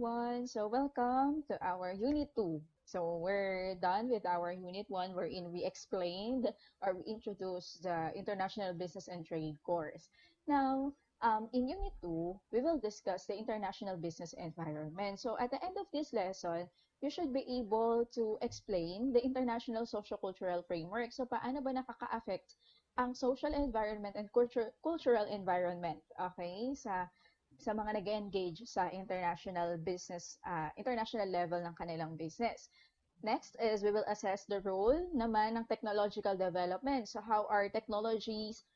everyone. So welcome to our Unit 2. So we're done with our Unit 1 wherein we explained or we introduced the International Business and Trade course. Now, in Unit 2, we will discuss the international business environment. So at the end of this lesson, you should be able to explain the international socio-cultural framework. So paano ba nakaka-affect ang social environment and cultural environment, okay, sa mga nag-engage sa international business, international level ng kanilang business. Next is we will assess the role naman ng technological development. So how are technologies,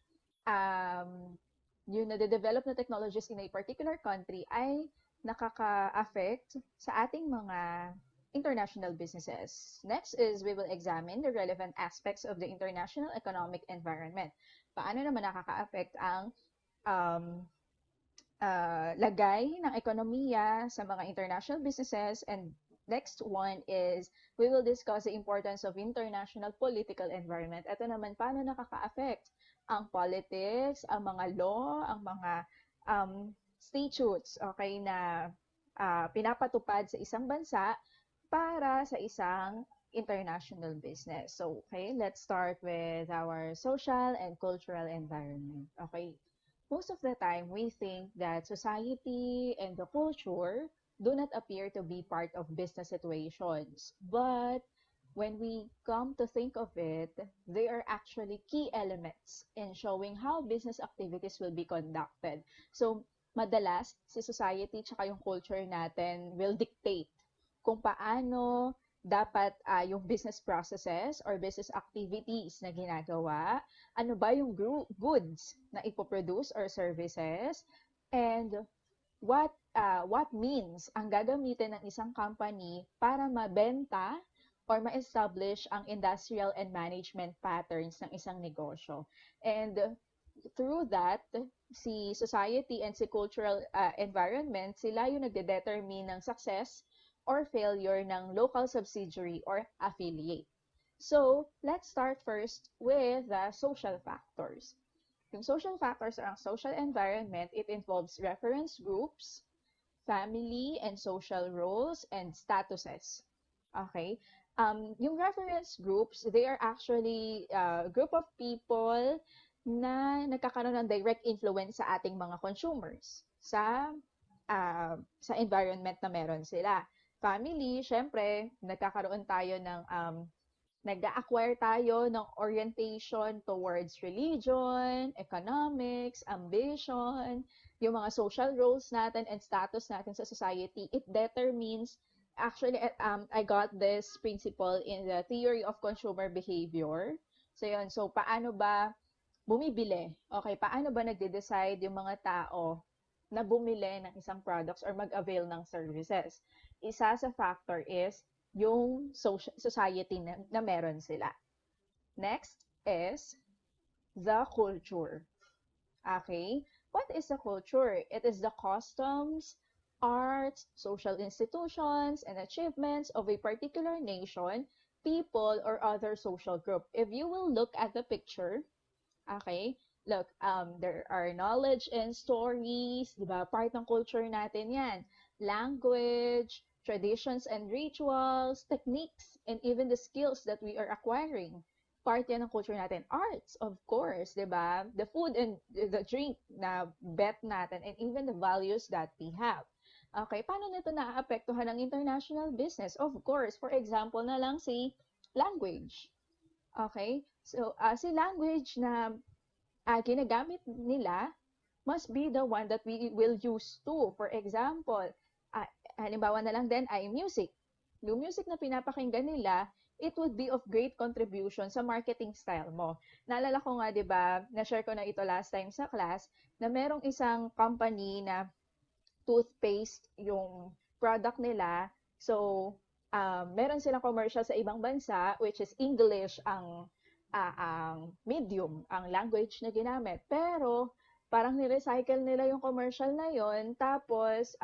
yung nade-develop na technologies in a particular country ay nakaka-affect sa ating mga international businesses. Next is we will examine the relevant aspects of the international economic environment. Paano naman nakaka-affect ang um, lagay ng ekonomiya sa mga international businesses. And next one is we will discuss the importance of international political environment. Ito naman, paano nakaka-affect ang politics, ang mga law, ang mga statutes, okay, na pinapatupad sa isang bansa para sa isang international business. So, okay, let's start with our social and cultural environment. Okay, most of the time, we think that society and the culture do not appear to be part of business situations. But when we come to think of it, they are actually key elements in showing how business activities will be conducted. So, madalas, si society tsaka yung culture natin will dictate kung paano dapat yung business processes or business activities na ginagawa, ano ba yung goods na ipoproduce or services, and what means ang gagamitin ng isang company para mabenta or ma-establish ang industrial and management patterns ng isang negosyo. And through that, si society and si cultural environment, sila yung nagde-determine ng success or failure ng local subsidiary or affiliate. So, let's start first with the social factors. Yung social factors or ang social environment, it involves reference groups, family and social roles, and statuses. Okay? Yung reference groups, they are actually a group of people na nagkakaroon ng direct influence sa ating mga consumers sa environment na meron sila. Family, syempre, nagkakaroon tayo ng nag-acquire tayo ng orientation towards religion, economics, ambition, yung mga social roles natin and status natin sa society. It determines, actually, I got this principle in the theory of consumer behavior. So, yun. So, paano ba bumibili? Okay, paano ba nagde-decide yung mga tao na bumili ng isang products or mag-avail ng services? Isa sa factor is yung society na meron sila. Next is the culture. Okay? What is the culture? It is the customs, arts, social institutions, and achievements of a particular nation, people, or other social group. If you will look at the picture, okay, look, there are knowledge and stories, di ba? Part ng culture natin yan. Language, traditions and rituals, techniques, and even the skills that we are acquiring. Part yan ng culture natin. Arts, of course, di ba? The food and the drink na bet natin, and even the values that we have. Okay, paano nito naaapektuhan ng international business? Of course, for example na lang si language. Okay? So, si language na ginagamit nila must be the one that we will use to. For example, halimbawa na lang din ay music. Yung music na pinapakinggan nila, it would be of great contribution sa marketing style mo. Naalala ko nga, di ba, na-share ko na ito last time sa class, na merong isang company na toothpaste yung product nila. So, meron silang commercial sa ibang bansa, which is English ang medium, ang language na ginamit. Pero, parang ni-recycle nila yung commercial na yon, tapos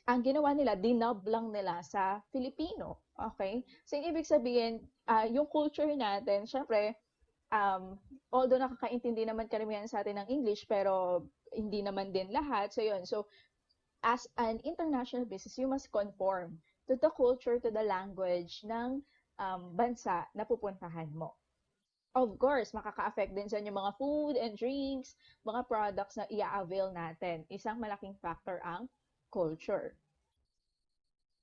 ang ginawa nila, dinub lang nila sa Filipino. Okay? So, yung ibig sabihin, yung culture natin, syempre, although nakakaintindi naman karamihan sa atin ng English, pero hindi naman din lahat. So, yun. So, as an international business, you must conform to the culture, to the language ng bansa na pupuntahan mo. Of course, makaka-affect din sa yung mga food and drinks, mga products na i-avail natin. Isang malaking factor ang culture.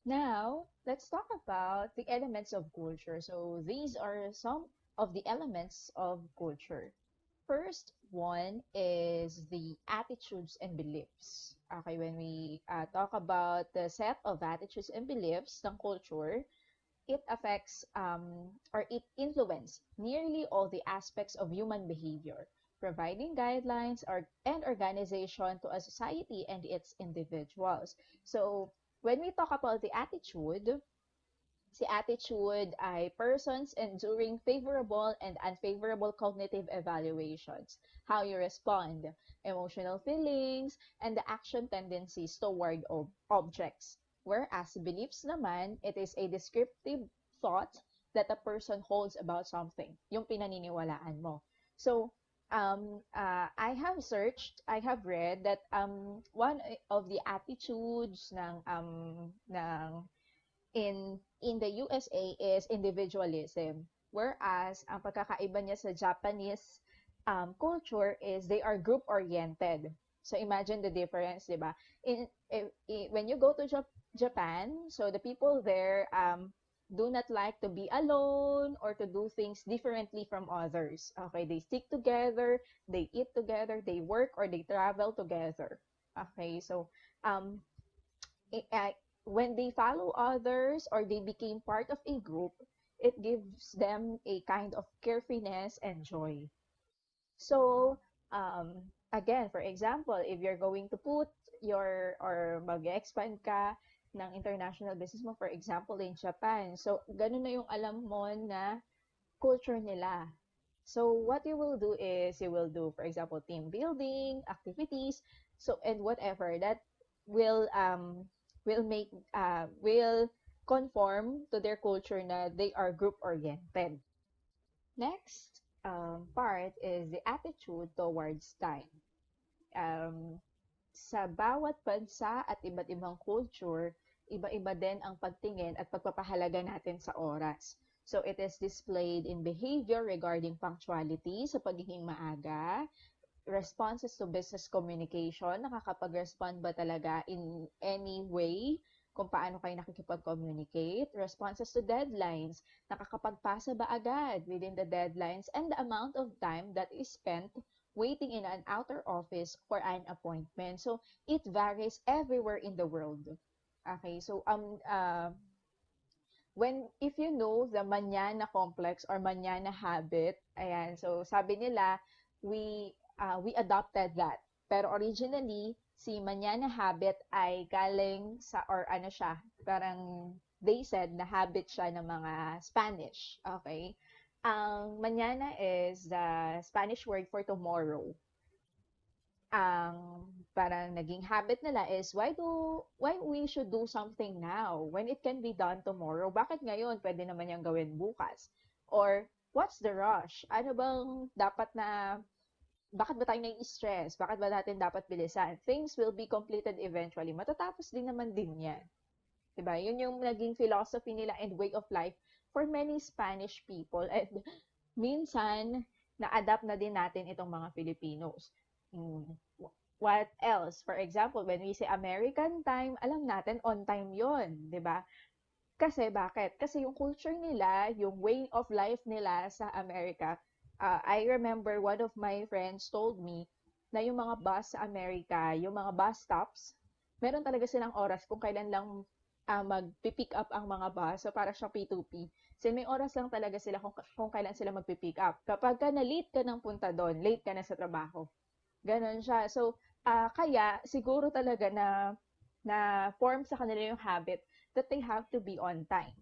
Now, let's talk about the elements of culture. So, these are some of the elements of culture. First one is the attitudes and beliefs. Okay, when we talk about the set of attitudes and beliefs ng culture, it affects or it influences nearly all the aspects of human behavior, providing guidelines and organization to a society and its individuals. So, when we talk about the attitude, si attitude ay persons enduring favorable and unfavorable cognitive evaluations, how you respond, emotional feelings, and the action tendencies toward objects. Whereas beliefs naman, it is a descriptive thought that a person holds about something, yung pinaniniwalaan mo. So, I have read that one of the attitudes in the USA is individualism. Whereas, ang pagkakaiba niya sa Japanese culture is they are group-oriented. So imagine the difference, di ba? When you go to Japan, so the people there do not like to be alone or to do things differently from others. Okay, they stick together, they eat together, they work or they travel together. Okay, so um, when they follow others or they became part of a group, it gives them a kind of carefreeness and joy. So, again, for example, if you're going to put or mag-expand ka ng international business mo, for example, in Japan. So, ganun na yung alam mo na culture nila. So, what you will do is you will do, for example, team building, activities, so and whatever that will um will conform to their culture na they are group oriented. Next part is the attitude towards time. Um, sa bawat bansa at iba't ibang culture, iba-iba din ang pagtingin at pagpapahalaga natin sa oras. So it is displayed in behavior regarding punctuality sa pagiging maaga, responses to business communication, nakakapag-respond ba talaga in any way kung paano kayo nakikipag-communicate, responses to deadlines, nakakapagpasa ba agad within the deadlines, and the amount of time that is spent waiting in an outer office for an appointment. So, it varies everywhere in the world. Okay, so when if you know the manana complex or manana habit, ayan, so sabi nila we adopted that. Pero originally, si manana habit ay galing sa or ano siya, parang they said na habit siya ng mga Spanish. Okay? Ang manana is the Spanish word for tomorrow. Ang parang naging habit nila is why we should do something now when it can be done tomorrow? Bakit ngayon? Pwede naman yung gawin bukas. Or what's the rush? Ano bang dapat na bakit ba tayo nai-stress? Bakit ba natin dapat bilisan? Things will be completed eventually. Matatapos din naman din yan. Diba? Yun yung naging philosophy nila and way of life for many Spanish people. And minsan, na-adapt na din natin itong mga Filipinos. Hmm. What else? For example, when we say American time, alam natin on time yon, 'di ba? Kasi bakit? Kasi yung culture nila, yung way of life nila sa Amerika, I remember one of my friends told me na yung mga bus sa Amerika, yung mga bus stops, meron talaga silang oras kung kailan lang mag-pick up ang mga bus. So, para siyang P2P. So, may oras lang talaga sila kung kailan sila mag-pick up. Kapag ka na-late ka ng punta doon, late ka na sa trabaho. Ganon siya. So, kaya siguro talaga na form sa kanila yung habit that they have to be on time.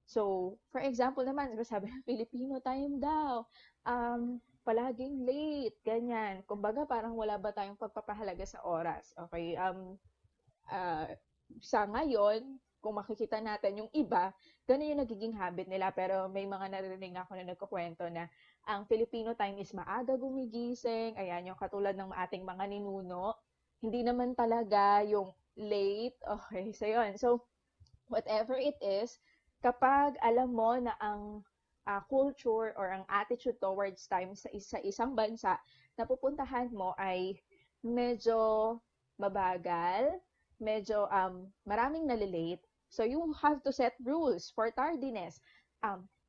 So, for example naman, sabi ng Filipino time daw, palaging late, ganyan. Kumbaga, parang wala ba tayong pagpapahalaga sa oras? Okay, uh, sa ngayon, kung makikita natin yung iba, ganun yung nagiging habit nila. Pero may mga narinig ako na nagkukwento na ang Filipino time is maaga gumigising. Ayan, yung katulad ng ating mga ninuno. Hindi naman talaga yung late. Okay, so yun. So, whatever it is, kapag alam mo na ang culture or ang attitude towards time sa isang bansa na pupuntahan mo ay medyo mabagal, medyo maraming nalilate, so you have to set rules for tardiness.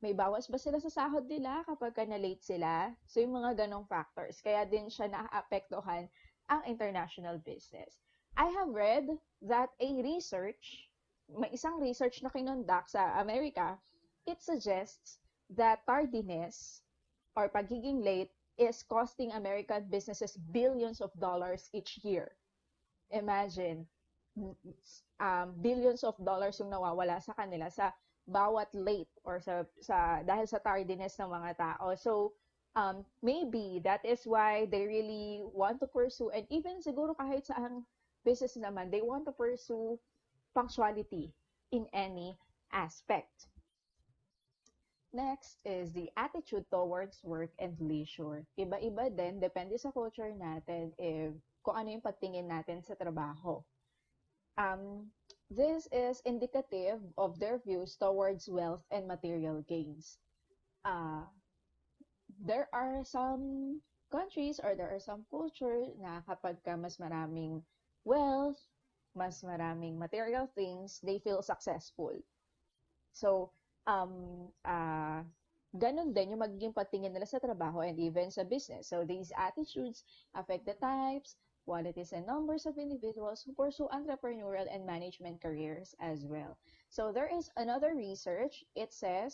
May bawas ba sila sa sahod nila kapag ka na-late sila? So yung mga ganong factors. Kaya din siya naaapektuhan ang international business. I have read that a research may isang research na kinonduct sa Amerika, it suggests that tardiness or pagiging late is costing American businesses billions of dollars each year. Imagine, billions of dollars yung nawawala sa kanila sa bawat late or sa dahil sa tardiness ng mga tao. So, maybe that is why they really want to pursue, and even siguro kahit sa ang business naman, they want to pursue punctuality in any aspect. Next is the attitude towards work and leisure. Iba-iba din, depende sa culture natin, if kung ano yung pagtingin natin sa trabaho. This is indicative of their views towards wealth and material gains. Uh, there are some countries or there are some culture na kapag ka mas maraming wealth, mas maraming material things, they feel successful. So, ganun din yung magiging patingin nila sa trabaho and even sa business. So, these attitudes affect the types, qualities, and numbers of individuals who pursue entrepreneurial and management careers as well. So, there is another research. It says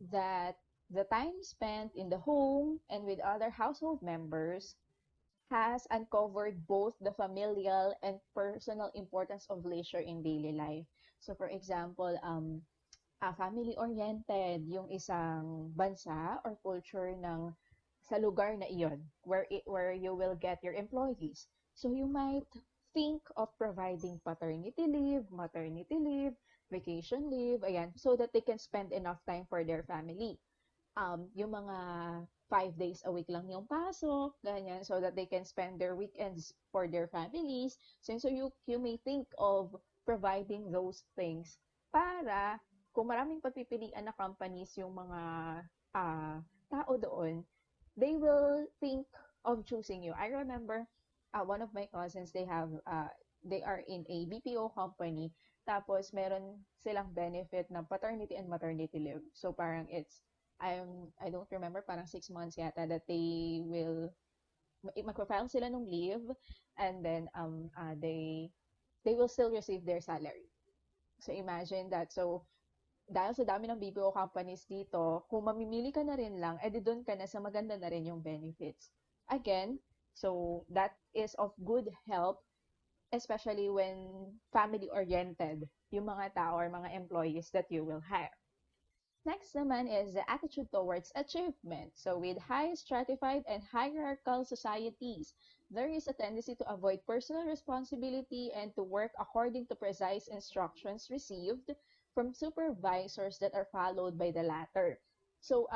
that the time spent in the home and with other household members has uncovered both the familial and personal importance of leisure in daily life. So for example, family-oriented yung isang bansa or culture ng sa lugar na iyon where you will get your employees. So you might think of providing paternity leave, maternity leave, vacation leave, ayan, so that they can spend enough time for their family. Yung mga 5 days a week lang yung pasok, ganyan, so that they can spend their weekends for their families. So you may think of providing those things para kung maraming pagpipilian na companies yung mga tao doon, they will think of choosing you. I remember one of my cousins, they are in a BPO company, tapos meron silang benefit ng paternity and maternity leave. So parang I don't remember, parang 6 months yata that they will magpa-file sila ng leave, and then they will still receive their salary. So imagine that. So dahil sa dami ng BPO companies dito, kung mamimili ka na rin lang, edi doon ka na sa maganda na rin yung benefits. Again, so that is of good help, especially when family-oriented yung mga tao or mga employees that you will hire. Next naman is the attitude towards achievement. So with high stratified and hierarchical societies, there is a tendency to avoid personal responsibility and to work according to precise instructions received from supervisors that are followed by the latter. So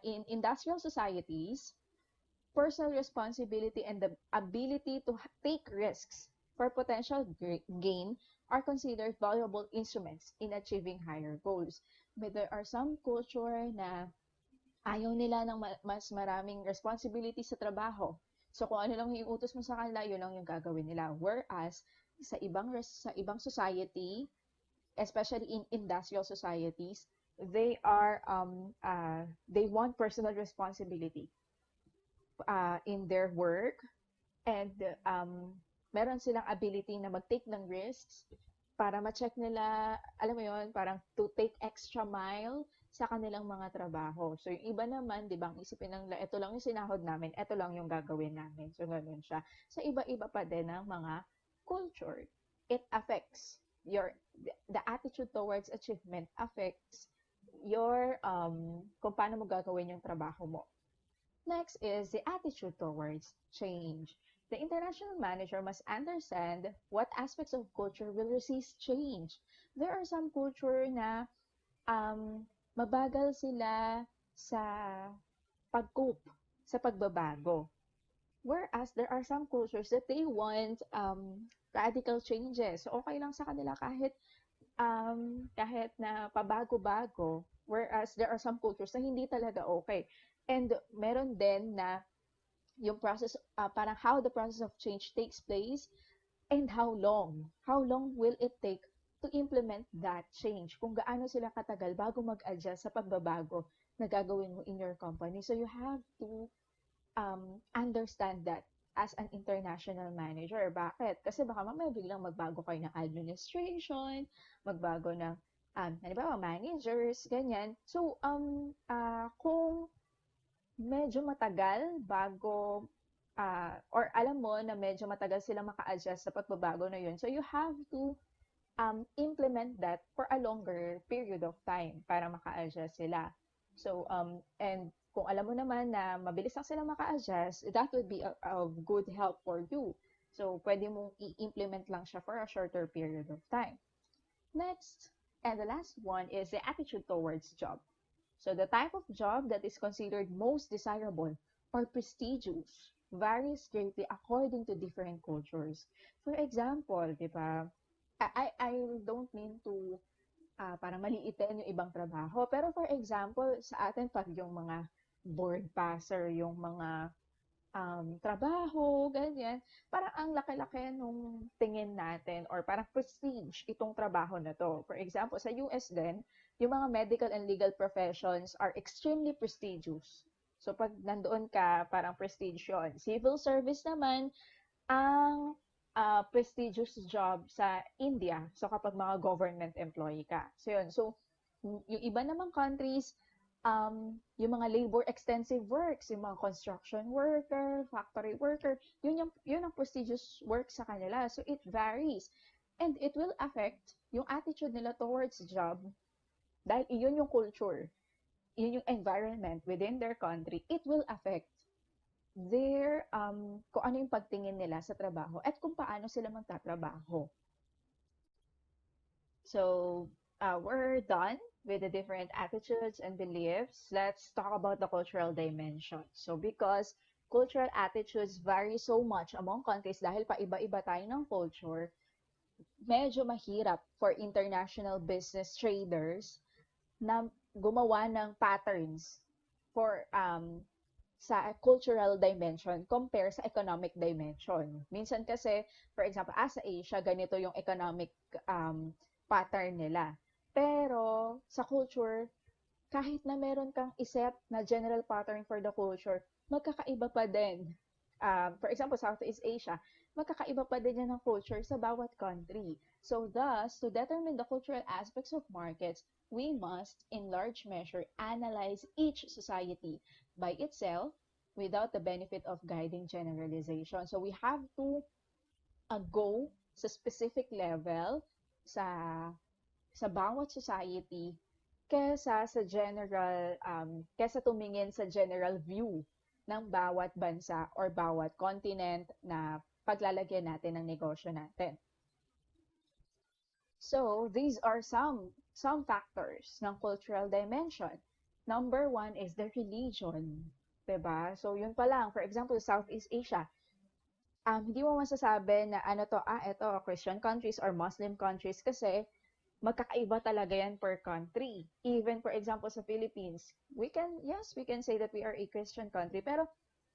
in industrial societies, personal responsibility and the ability to take risks for potential gain are considered valuable instruments in achieving higher goals. But there are some culture na ayaw nila ng mas maraming responsibility sa trabaho. So kung ano lang yung utos mo sa kanila, yun lang yung gagawin nila. Whereas sa ibang society, especially in industrial societies, they want personal responsibility in their work, and meron silang ability na mag-take ng risks para ma-check nila, alam mo yon, parang to take extra mile sa kanilang mga trabaho. So yung iba naman, di ba, ang isipin ng, ito lang yung sinahod namin, ito lang yung gagawin namin. So ganun siya. Sa iba-iba pa din ng mga culture. It affects the attitude towards achievement affects your, kung paano mo gagawin yung trabaho mo. Next is the attitude towards change. The international manager must understand what aspects of culture will resist change. There are some culture na mabagal sila sa pag-cope, sa pagbabago. Whereas there are some cultures that they want radical changes. So okay lang sa kanila kahit na pabago-bago. Whereas there are some cultures na hindi talaga okay. And meron din na yung process, parang how the process of change takes place and how long. How long will it take to implement that change? Kung gaano sila katagal bago mag-adjust sa pagbabago na gagawin mo in your company. So you have to understand that as an international manager. Bakit? Kasi baka mamaya biglang magbago kayo ng administration, magbago ng, halimbawa, managers, ganyan. So, kung medyo matagal bago, or alam mo na medyo matagal sila maka-adjust sa pagbabago na yun, so you have to implement that for a longer period of time para maka-adjust sila. So, and kung alam mo naman na mabilis lang sila maka-adjust, that would be of good help for you. So, pwede mong i-implement lang siya for a shorter period of time. Next, and the last one is the attitude towards job. So, the type of job that is considered most desirable or prestigious varies greatly according to different cultures. For example, di ba, I don't mean to parang maliitin yung ibang trabaho. Pero for example, sa atin pag yung mga board passer, yung mga trabaho, ganyan, parang ang laki-laki nung tingin natin or parang prestige itong trabaho na to. For example, sa US din, yung mga medical and legal professions are extremely prestigious. So pag nandoon ka, parang prestige yun. Civil service naman, ang prestigious job sa India. So, kapag mga government employee ka. So, yun. So, yung iba namang countries, yung mga labor-extensive works, yung mga construction worker, factory worker, yun ang prestigious work sa kanila. So, it varies. And it will affect yung attitude nila towards job dahil iyon yung culture, yun yung environment within their country. It will affect kung ano yung pagtingin nila sa trabaho at kung paano sila magtatrabaho. So, we're done with the different attitudes and beliefs. Let's talk about the cultural dimension. So, because cultural attitudes vary so much among countries dahil paiba-iba tayo ng culture, medyo mahirap for international business traders na gumawa ng patterns for sa cultural dimension compare sa economic dimension. Minsan kasi, for example, sa Asia, ganito yung economic pattern nila. Pero sa culture, kahit na meron kang iset na general pattern for the culture, magkakaiba pa din. For example, Southeast Asia, magkakaiba pa din yan ng culture sa bawat country. So thus, to determine the cultural aspects of markets, we must, in large measure, analyze each society by itself without the benefit of guiding generalization. So we have to go sa specific level sa bawat society kesa tumingin sa general view ng bawat bansa or bawat continent na paglalagyan natin ng negosyo natin. So, these are some factors ng cultural dimension. Number one is the religion. Diba? So, yun pa lang. For example, Southeast Asia, hindi mo masasabi na ito, Christian countries or Muslim countries kasi magkakaiba talaga yan per country. Even, for example, sa Philippines, we can say that we are a Christian country, pero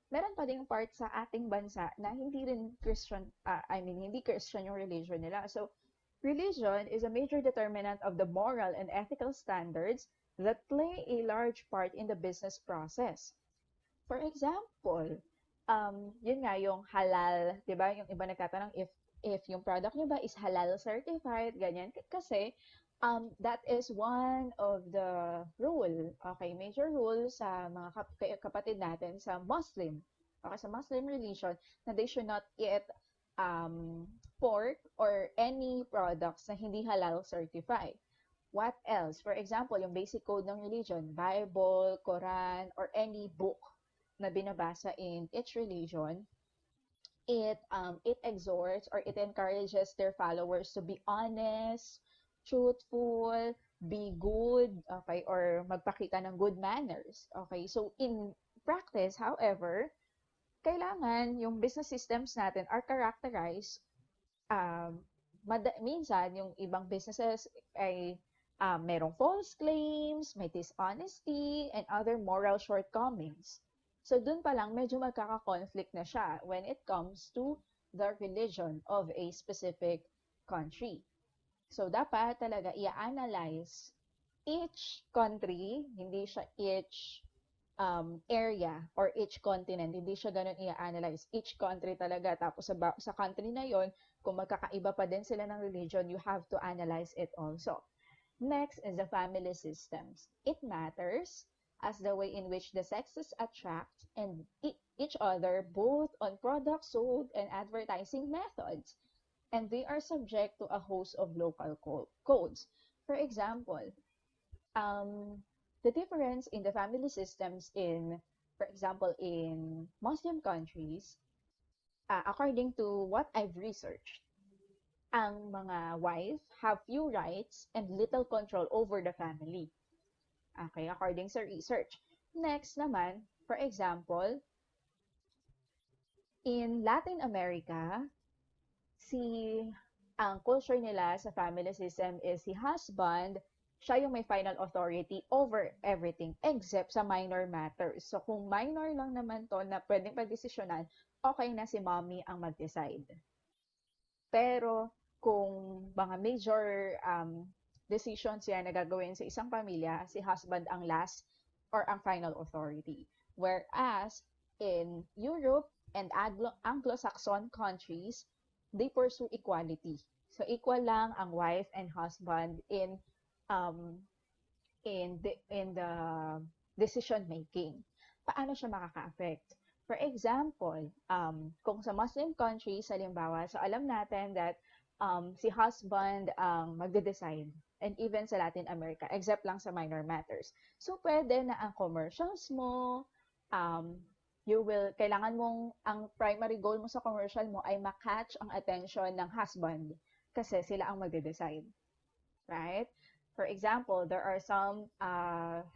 meron pa ding part sa ating bansa na hindi rin Christian, hindi Christian yung religion nila. So, religion is a major determinant of the moral and ethical standards that play a large part in the business process. For example, yun nga yung halal, 'di ba? Yung iba nagtatanong if yung product nyo ba is halal certified, ganyan. Kasi that is one of the major rule sa mga kapatid natin sa Muslim. Okay, sa Muslim religion na they should not eat pork or any products na hindi halal certified. What else? For example, yung basic code ng religion, Bible, Quran, or any book na binabasa in each religion, it exhorts or it encourages their followers to be honest, truthful, be good, okay, or magpakita ng good manners. Okay, so in practice, however, kailangan yung business systems natin are characterized, um, minsan yung ibang businesses ay merong false claims, may dishonesty, and other moral shortcomings. So dun pa lang medyo magkaka-conflict na siya when it comes to the religion of a specific country. So dapat talaga i-analyze each country, hindi siya each area or each continent. Hindi siya ganun i-analyze. Each country talaga. Tapos sa country na yon, kung magkakaiba pa din sila ng religion, you have to analyze it also. Next is the family systems. It matters as the way in which the sexes attract and each other both on products sold and advertising methods. And they are subject to a host of local codes. For example, the difference in the family systems in, for example, in Muslim countries, according to what I've researched, ang mga wife have few rights and little control over the family. Okay, according sa research. Next naman, for example, in Latin America, si ang culture nila sa family system is si husband, siya yung may final authority over everything except sa minor matters. So kung minor lang naman to na pwedeng pagdesisyonan, okay na si mommy ang mag-decide. Pero kung mga major decisions yan na gagawin sa isang pamilya, si husband ang last or ang final authority. Whereas in Europe and Anglo-Saxon countries, they pursue equality. So equal lang ang wife and husband um in the decision making. Paano siya makaka-affect? For example, kung sa Muslim countries, halimbawa, so alam natin that si husband ang magde-decide, and even sa Latin America, except lang sa minor matters. So pwede na ang commercials mo, um, kailangan mong, ang primary goal mo sa commercial mo ay makatch ang attention ng husband kasi sila ang magde-decide. Right? For example, there are some,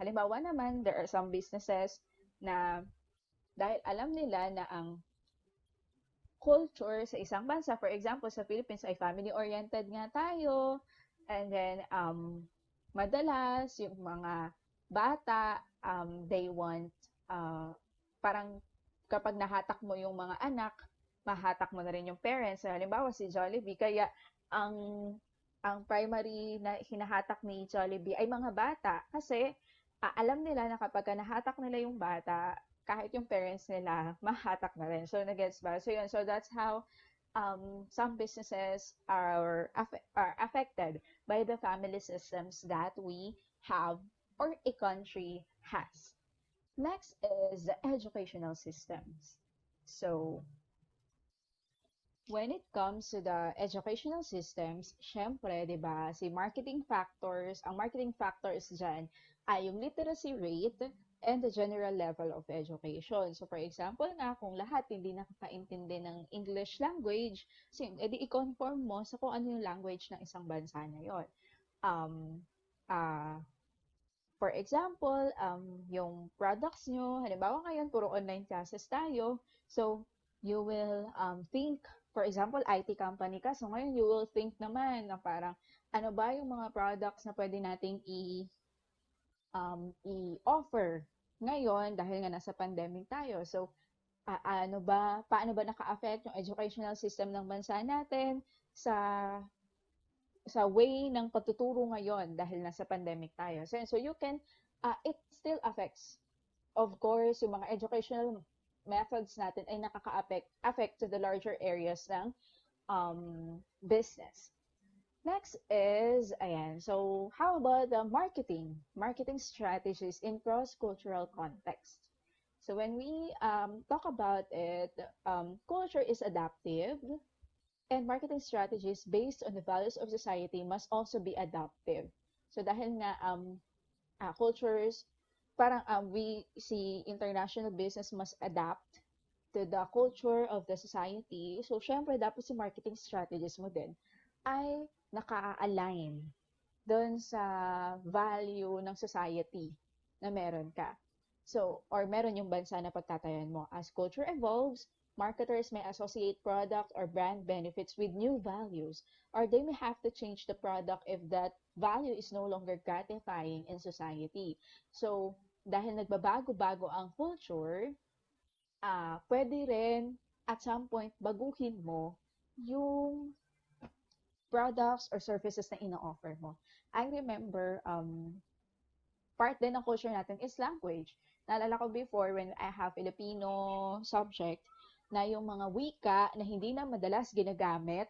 halimbawa naman, there are some businesses na dahil alam nila na ang culture sa isang bansa, for example, sa Philippines ay family-oriented nga tayo, and then madalas yung mga bata, they want, parang kapag nahatak mo yung mga anak, mahatak mo na rin yung parents. So, halimbawa si Jollibee, kaya ang ang primary na hinahatak ni Jollibee ay mga bata kasi alam nila na kapag nahatak nila yung bata, kahit yung parents nila, mahatak na rin. So, nagets ba? So, yun. So, that's how some businesses are affected by the family systems that we have or a country has. Next is the educational systems. So, when it comes to the educational systems, syempre, di ba, ang marketing factors dyan ay yung literacy rate and the general level of education. So, for example nga, kung lahat hindi nakakaintindi ng English language, so edi i-conform mo sa kung ano yung language ng isang bansa na yon. Um, uh, for example, yung products nyo, halimbawa ngayon, puro online classes tayo, so you will think, for example, IT company ka, so ngayon you will think naman na parang, ano ba yung mga products na pwede nating i-offer ngayon dahil nga nasa pandemic tayo. So, paano ba naka-affect yung educational system ng bansa natin sa way ng pagtuturo ngayon dahil nasa pandemic tayo. So you can, it still affects. Of course, yung mga educational methods natin ay affect to the larger areas ng business. Next is, ayan, so how about the marketing strategies in cross-cultural context? So when we talk about it, culture is adaptive, and marketing strategies based on the values of society must also be adaptive. So dahil nga cultures, parang we see international business must adapt to the culture of the society. So syempre dapat si marketing strategies mo din ay naka-align doon sa value ng society na meron ka. So, or meron yung bansa na pagtatayan mo. As culture evolves, marketers may associate product or brand benefits with new values, or they may have to change the product if that value is no longer gratifying in society. So, dahil nagbabago-bago ang culture, pwede rin at some point baguhin mo yung products or services na ino-offer mo. I remember, part din ng culture natin is language. Naalala ko before when I have Filipino subject na yung mga wika na hindi na madalas ginagamit.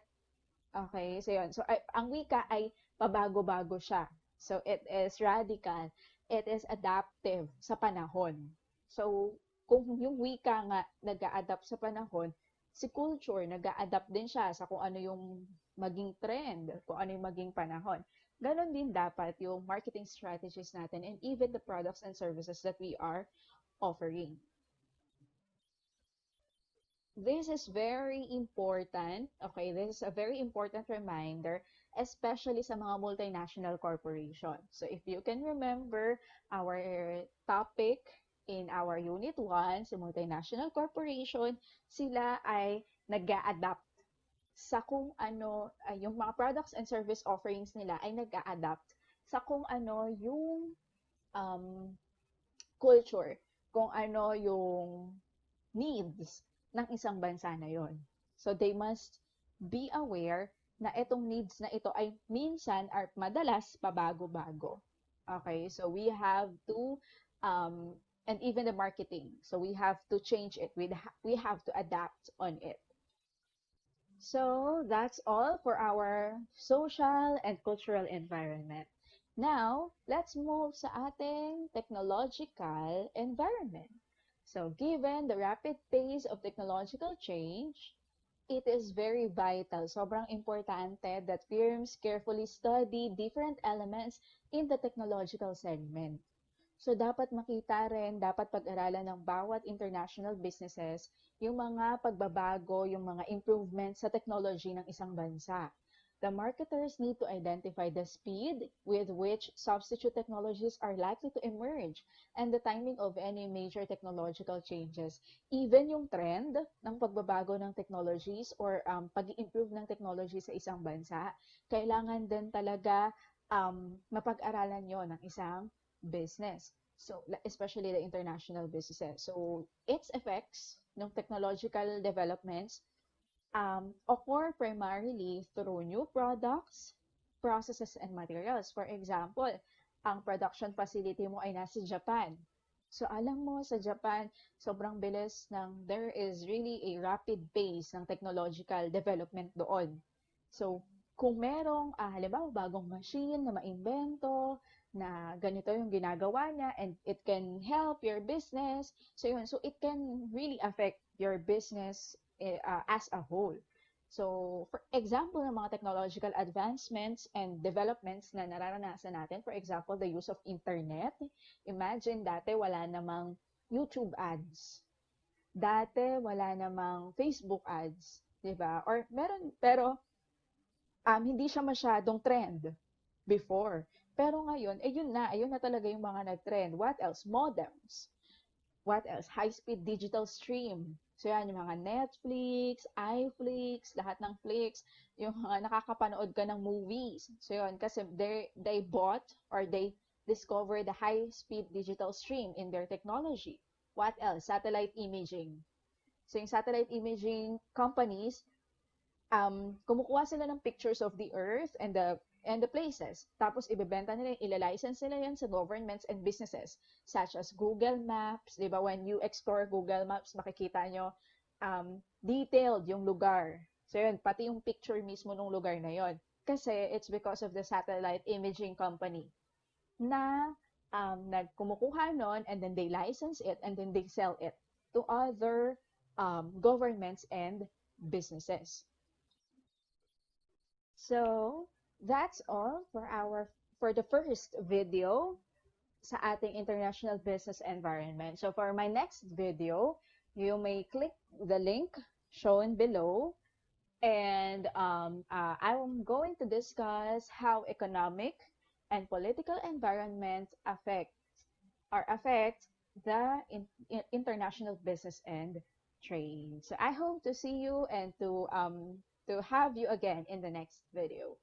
Okay, so yun. So, ang wika ay pabago-bago siya. So, it is radical. It is adaptive sa panahon. So, kung yung wika nga nag-a-adapt sa panahon, si culture nag-a-adapt din siya sa kung ano yung maging trend, kung ano yung maging panahon. Ganon din dapat yung marketing strategies natin and even the products and services that we are offering. This is very important. Okay, this is a very important reminder, especially sa mga multinational corporation. So if you can remember our topic in our Unit 1, sa multinational corporation, sila ay nag-a-adapt sa kung ano, yung mga products and service offerings nila ay nag-a-adapt sa kung ano yung um, culture, kung ano yung needs ng isang bansa na yon. So they must be aware na itong needs na ito ay minsan or madalas pabago-bago. Okay, so we have to and even the marketing. So we have to change it. We have to adapt on it. So that's all for our social and cultural environment. Now, let's move sa ating technological environment. So given the rapid pace of technological change, it is very vital, sobrang importante that firms carefully study different elements in the technological segment. So dapat makita rin, dapat pag-aralan ng bawat international businesses yung mga pagbabago, yung mga improvements sa technology ng isang bansa. The marketers need to identify the speed with which substitute technologies are likely to emerge and the timing of any major technological changes. Even yung trend ng pagbabago ng technologies or pag-improve ng technology sa isang bansa, kailangan din talaga mapag-aralan yon ng isang business. So, especially the international businesses. So, its effects ng technological developments occur primarily through new products, processes, and materials. For example, ang production facility mo ay nasa Japan. So, alam mo, sa Japan, sobrang bilis there is really a rapid pace ng technological development doon. So, kung merong, halimbawa, bagong machine na maimbento, na ganito yung ginagawa niya and it can help your business. So yun, so it can really affect your business as a whole. So, for example, ng mga technological advancements and developments na nararanasan natin, for example, the use of internet. Imagine dati wala namang YouTube ads. Dati wala namang Facebook ads, 'di ba? Or meron pero hindi siya masyadong trend before. Pero ngayon, ayun na talaga yung mga nag-trend. What else? Modems. What else? High-speed digital stream. So yan, yung mga Netflix, iFlix, lahat ng Flix, yung mga nakakapanood ka ng movies. So yun, kasi they bought or they discovered the high-speed digital stream in their technology. What else? Satellite imaging. So yung satellite imaging companies, kumukuha sila ng pictures of the earth and the places. Tapos ibebenta nila, ilalicense nila yan sa governments and businesses such as Google Maps, 'di ba? When you explore Google Maps, makikita nyo detailed yung lugar. So yun, pati yung picture mismo ng lugar na yon. Kasi it's because of the satellite imaging company na nagkumukuha nun and then they license it and then they sell it to other governments and businesses. So, that's all for the first video sa ating international business environment. So, for my next video, you may click the link shown below and I'm going to discuss how economic and political environment affect international business and trade. So I hope to see you and to have you again in the next video.